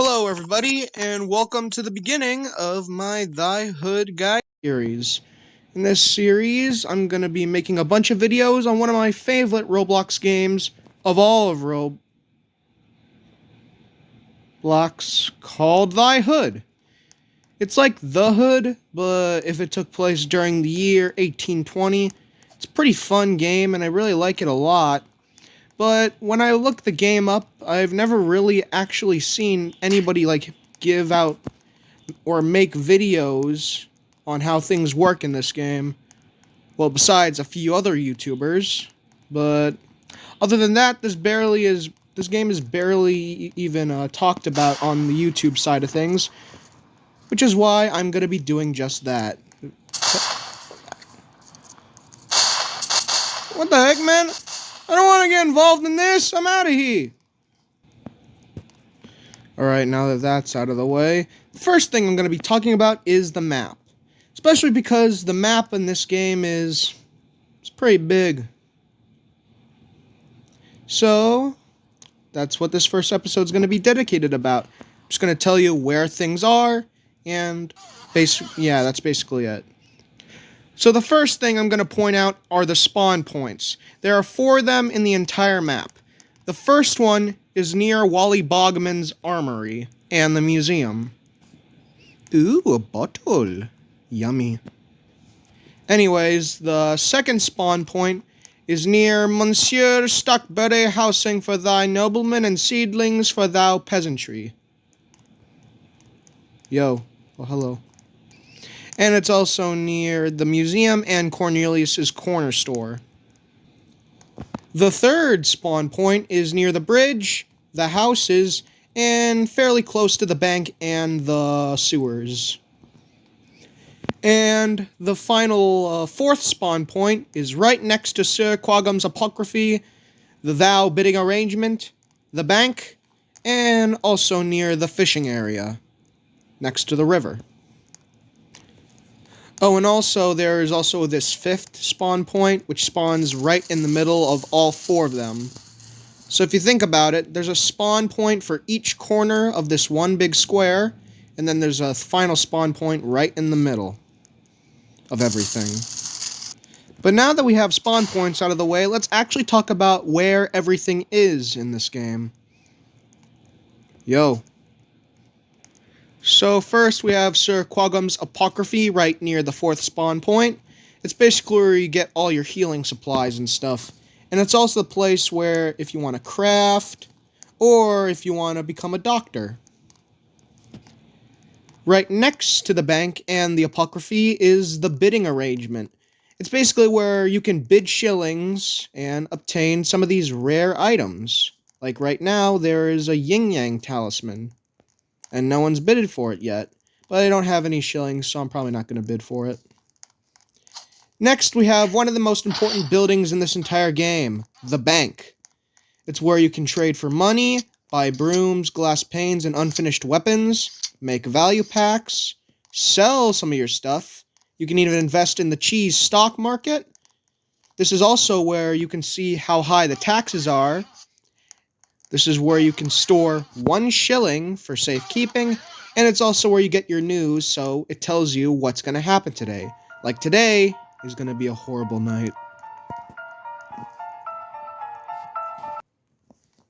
Hello, everybody, and welcome to the beginning of my Thyhood guide series. In this series, I'm going to be making a bunch of videos on one of my favorite Roblox games of all of Roblox called Thyhood. It's like The Hood, but if it took place during the year 1820. It's a pretty fun game, and I really like it a lot. But when I look the game up, I've never really actually seen anybody give out or make videos on how things work in this game. Well, besides a few other YouTubers, but other than that, this game is barely even talked about on the YouTube side of things, which is why I'm gonna be doing just that. What the heck, man? I don't want to get involved in this. I'm out of here. Alright, now that that's out of the way, the first thing I'm going to be talking about is the map. Especially because the map in this game is pretty big. So, that's what this first episode is going to be dedicated about. I'm just going to tell you where things are, and that's basically it. So the first thing I'm going to point out are the spawn points. There are 4 of them in the entire map. The first one is near Wally Bogman's armory and the museum. Ooh, a bottle. Yummy. Anyways, the second spawn point is near Monsieur Stockberry housing for thy noblemen and seedlings for thou peasantry. Yo. Oh, hello. And it's also near the museum and Cornelius's corner store. The third spawn point is near the bridge, the houses, and fairly close to the bank and the sewers. And the final fourth spawn point is right next to Sir Quagum's Apocryphy, the Thou bidding arrangement, the bank, and also near the fishing area, next to the river. Oh, and also there is also this 5th spawn point, which spawns right in the middle of all 4 of them. So if you think about it, there's a spawn point for each corner of this one big square, and then there's a final spawn point right in the middle of everything. But now that we have spawn points out of the way, let's actually talk about where everything is in this game. Yo. So first we have Sir Quagum's Apocryphy right near the 4th spawn point. It's basically where you get all your healing supplies and stuff. And it's also the place where if you want to craft or if you want to become a doctor. Right next to the bank and the Apocryphy is the bidding arrangement. It's basically where you can bid shillings and obtain some of these rare items. Like right now there is a yin-yang talisman. And no one's bidded for it yet. But I don't have any shillings, so I'm probably not going to bid for it. Next, we have one of the most important buildings in this entire game, the bank. It's where you can trade for money, buy brooms, glass panes, and unfinished weapons, make value packs, sell some of your stuff. You can even invest in the cheese stock market. This is also where you can see how high the taxes are. This is where you can store 1 shilling for safekeeping, and it's also where you get your news, so it tells you what's going to happen today. Like today is going to be a horrible night.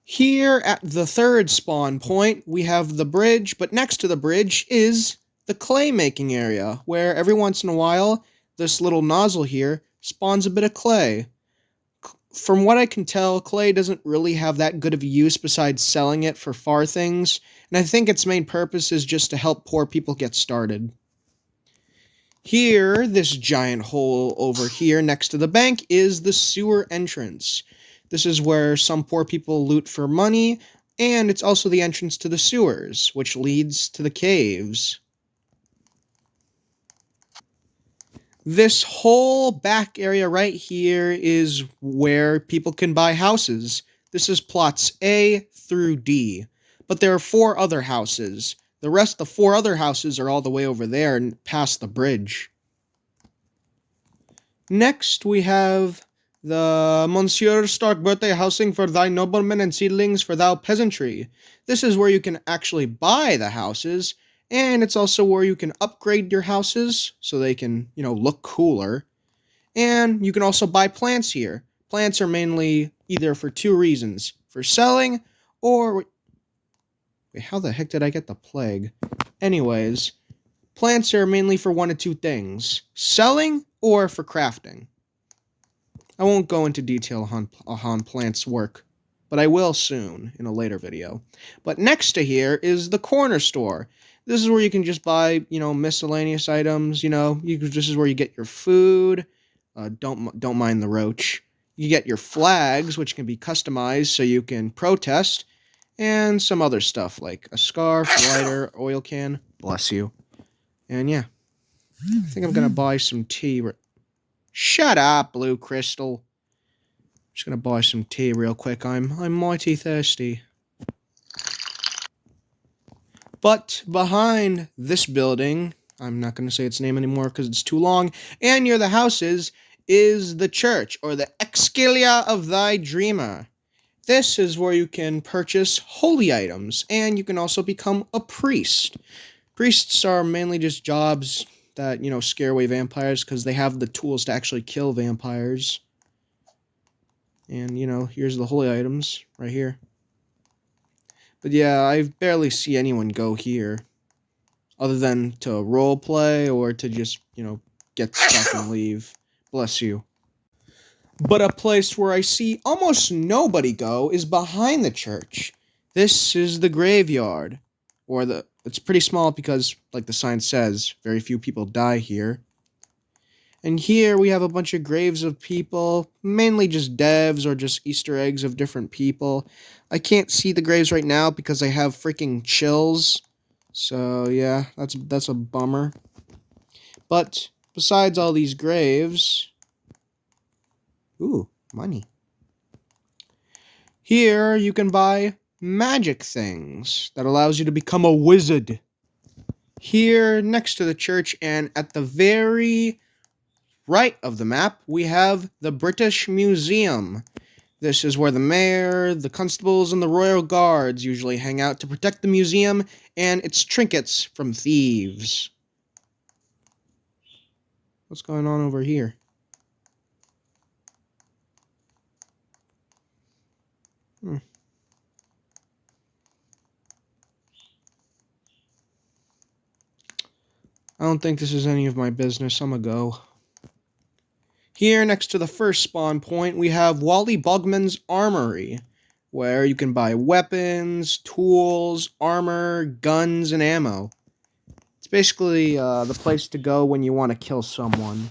Here at the 3rd spawn point, we have the bridge, but next to the bridge is the clay making area, where every once in a while, this little nozzle here spawns a bit of clay. From what I can tell, clay doesn't really have that good of a use besides selling it for far things, and I think its main purpose is just to help poor people get started. Here, this giant hole over here next to the bank is the sewer entrance. This is where some poor people loot for money, and it's also the entrance to the sewers, which leads to the caves. This whole back area right here is where people can buy houses. This is plots A through D. But there are 4 other houses. The 4 other houses are all the way over there and past the bridge. Next, we have The Monsieur Stark birthday housing for thy noblemen and seedlings for thou peasantry. This is where you can actually buy the houses, and it's also where you can upgrade your houses so they can, look cooler. And you can also buy plants here. Plants are mainly either for two reasons: for selling, or wait, how the heck did I get the plague? Anyways, plants are mainly for one of two things: selling or for crafting. I won't go into detail on plants' work, but I will soon in a later video. But next to here is the corner store. This is where you can just buy, miscellaneous items. This is where you get your food. Don't mind the roach. You get your flags, which can be customized so you can protest, and some other stuff like a scarf, lighter, oil can. Bless you. And yeah, I think I'm gonna buy some tea. Shut up, Blue Crystal. Just gonna buy some tea real quick. I'm mighty thirsty. But behind this building, I'm not gonna say its name anymore because it's too long, and near the houses is the church, or the Exkilia of thy dreamer. This is where you can purchase holy items, and you can also become a priest. Priests are mainly just jobs that, scare away vampires because they have the tools to actually kill vampires. And, here's the holy items right here. But yeah, I barely see anyone go here. Other than to roleplay or to just, get stuff and leave. Bless you. But a place where I see almost nobody go is behind the church. This is the graveyard. It's pretty small because, like the sign says, very few people die here. And here we have a bunch of graves of people, mainly just devs or just Easter eggs of different people. I can't see the graves right now because I have freaking chills. So yeah, that's a bummer. But besides all these graves, ooh, money. Here you can buy magic things that allows you to become a wizard. Here next to the church and at the very right of the map, we have the British Museum. This is where the mayor, the constables, and the royal guards usually hang out to protect the museum and its trinkets from thieves. What's going on over here? I don't think this is any of my business. I'm gonna go. Here, next to the first spawn point, we have Wally Bugman's Armory, where you can buy weapons, tools, armor, guns, and ammo. It's basically the place to go when you want to kill someone.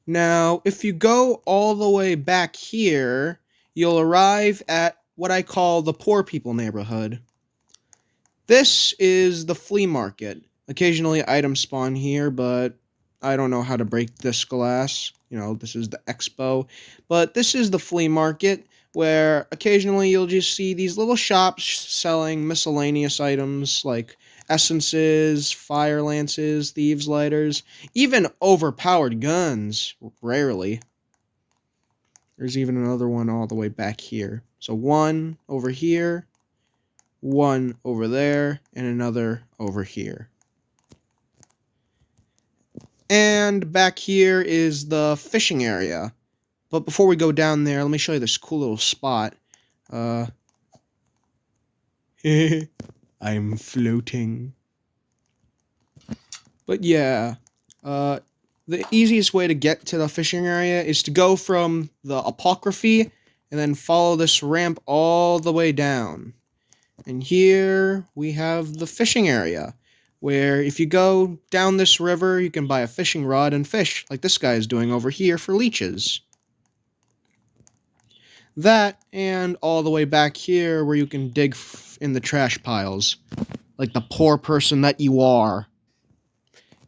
Now, if you go all the way back here, you'll arrive at what I call the poor people neighborhood. This is the flea market. Occasionally items spawn here, but I don't know how to break this glass. This is the expo. But this is the flea market, where occasionally you'll just see these little shops selling miscellaneous items like essences, fire lances, thieves' lighters, even overpowered guns, rarely. There's even another one all the way back here. So one over here, one over there, and another over here. And back here is the fishing area. But before we go down there, let me show you this cool little spot. I'm floating. But yeah, the easiest way to get to the fishing area is to go from the apocryphy and then follow this ramp all the way down. And here we have the fishing area, where if you go down this river, you can buy a fishing rod and fish, like this guy is doing over here for leeches. That, and all the way back here, where you can dig in the trash piles, like the poor person that you are.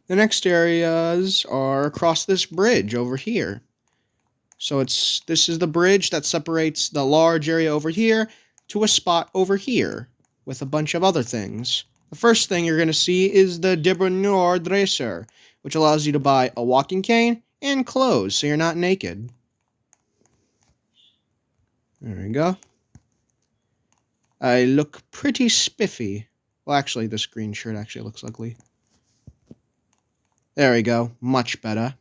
The next areas are across this bridge over here. So this is the bridge that separates the large area over here to a spot over here, with a bunch of other things. The first thing you're going to see is the Debonnoir Dresser, which allows you to buy a walking cane and clothes so you're not naked. There we go. I look pretty spiffy. Well, actually, this green shirt actually looks ugly. There we go. Much better.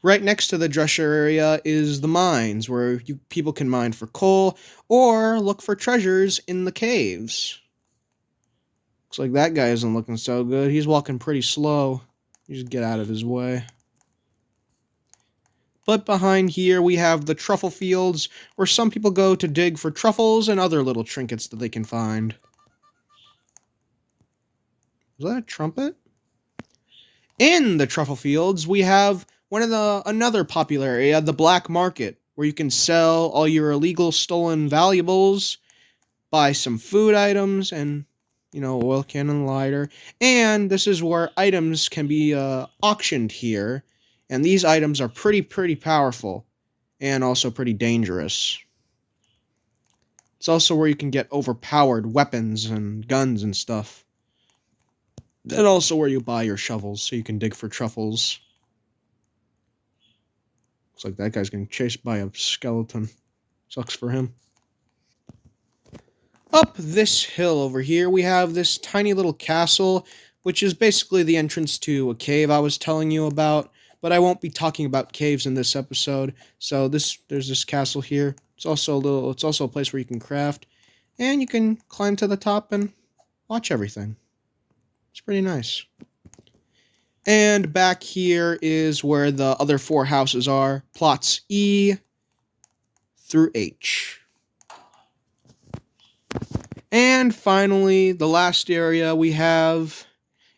Right next to the dresser area is the mines, where people can mine for coal or look for treasures in the caves. Looks like that guy isn't looking so good. He's walking pretty slow. You just get out of his way. But behind here we have the truffle fields, where some people go to dig for truffles and other little trinkets that they can find. Is that a trumpet? In the truffle fields, we have another popular area, the black market, where you can sell all your illegal stolen valuables, buy some food items, and oil can and lighter. And this is where items can be auctioned here, and these items are pretty powerful and also pretty dangerous. It's also where you can get overpowered weapons and guns and stuff. And also where you buy your shovels so you can dig for truffles. Looks like that guy's getting chased by a skeleton. Sucks for him. Up this hill over here, we have this tiny little castle, which is basically the entrance to a cave I was telling you about. But I won't be talking about caves in this episode. So there's this castle here. It's also a place where you can craft, and you can climb to the top and watch everything. It's pretty nice. And back here is where the other 4 houses are, plots E through H. And finally, the last area we have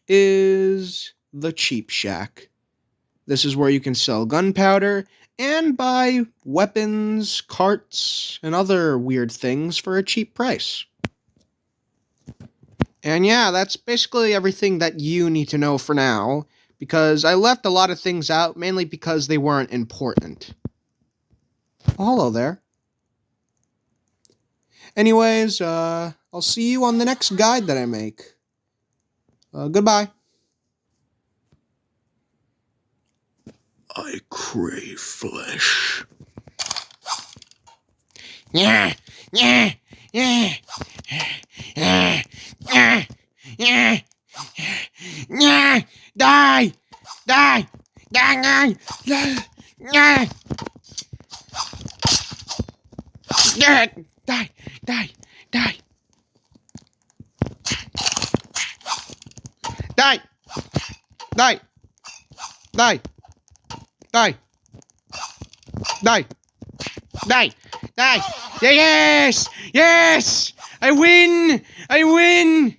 is the Cheap Shack. This is where you can sell gunpowder and buy weapons, carts, and other weird things for a cheap price. And yeah, that's basically everything that you need to know for now, because I left a lot of things out, mainly because they weren't important. Oh, hello there. Anyways, I'll see you on the next guide that I make. Goodbye. I crave flesh. Yeah, yeah, yeah, yeah, yeah, yeah, yeah, die, die, die, die, die, die, die, die, die, die, die, die, die, die, die, die. Yes, yes, I win, I win.